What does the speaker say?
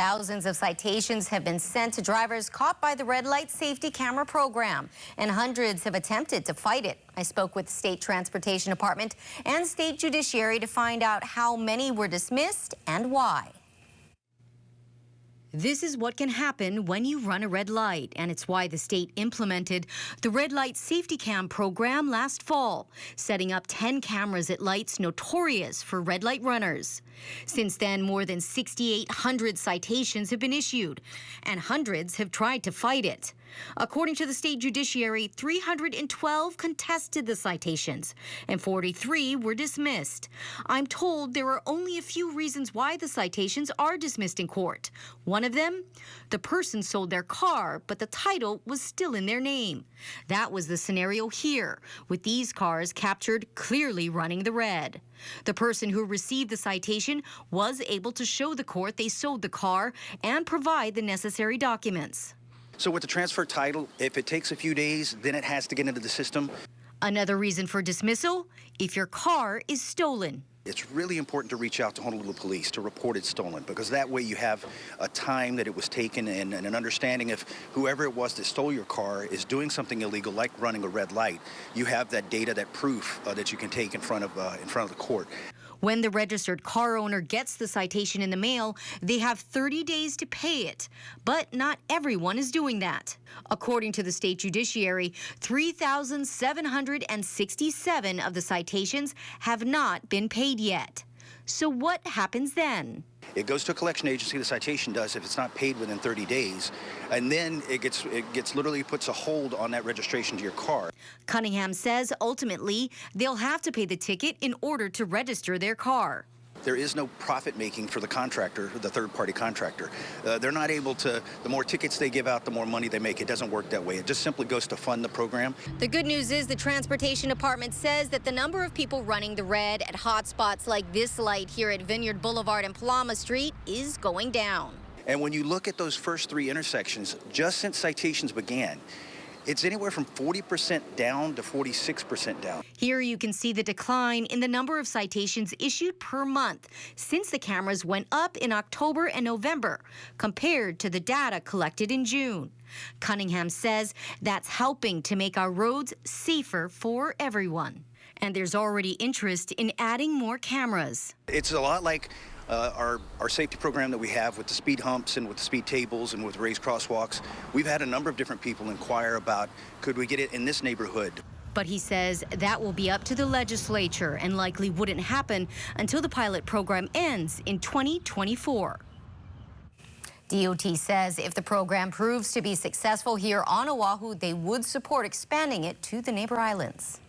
Thousands of citations have been sent to drivers caught by the red light safety camera program, and hundreds have attempted to fight it. I spoke with the State Transportation Department and State Judiciary to find out how many were dismissed and why. This is what can happen when you run a red light, and it's why the state implemented the Red Light Safety Cam program last fall, setting up 10 cameras at lights notorious for red light runners. Since then, more than 6,800 citations have been issued, and hundreds have tried to fight it. According to the state judiciary, 312 contested the citations, and 43 were dismissed. I'm told there are only a few reasons why the citations are dismissed in court. One of them, the person sold their car, but the title was still in their name. That was the scenario here, with these cars captured clearly running the red. The person who received the citation was able to show the court they sold the car and provide the necessary documents. So with the transfer title, if it takes a few days, then it has to get into the system. Another reason for dismissal, if your car is stolen. It's really important to reach out to Honolulu Police to report it stolen, because that way you have a time that it was taken and an understanding if whoever it was that stole your car is doing something illegal, like running a red light. You have that data, that proof that you can take in front of the court. When the registered car owner gets the citation in the mail, they have 30 days to pay it. But not everyone is doing that. According to the state judiciary, 3,767 of the citations have not been paid yet. So what happens then? It goes to a collection agency, the citation does, if it's not paid within 30 days, and then it gets literally puts a hold on that registration to your car. Cunningham says ultimately they'll have to pay the ticket in order to register their car. There is no profit making for the contractor, the third-party contractor. They're not able to, the more tickets they give out, the more money they make. It doesn't work that way. It just simply goes to fund the program. The good news is the Transportation Department says that the number of people running the red at hot spots like this light here at Vineyard Boulevard and Palama Street is going down. And when you look at those first three intersections, just since citations began, it's anywhere from 40% down to 46% down. Here you can see the decline in the number of citations issued per month since the cameras went up in October and November compared to the data collected in June. Cunningham says that's helping to make our roads safer for everyone. And there's already interest in adding more cameras. It's a lot like our safety program that we have with the speed humps and with the speed tables and with raised crosswalks. We've had a number of different people inquire about, could we get it in this neighborhood? But he says that will be up to the legislature and likely wouldn't happen until the pilot program ends in 2024. DOT says if the program proves to be successful here on Oahu, they would support expanding it to the neighbor islands.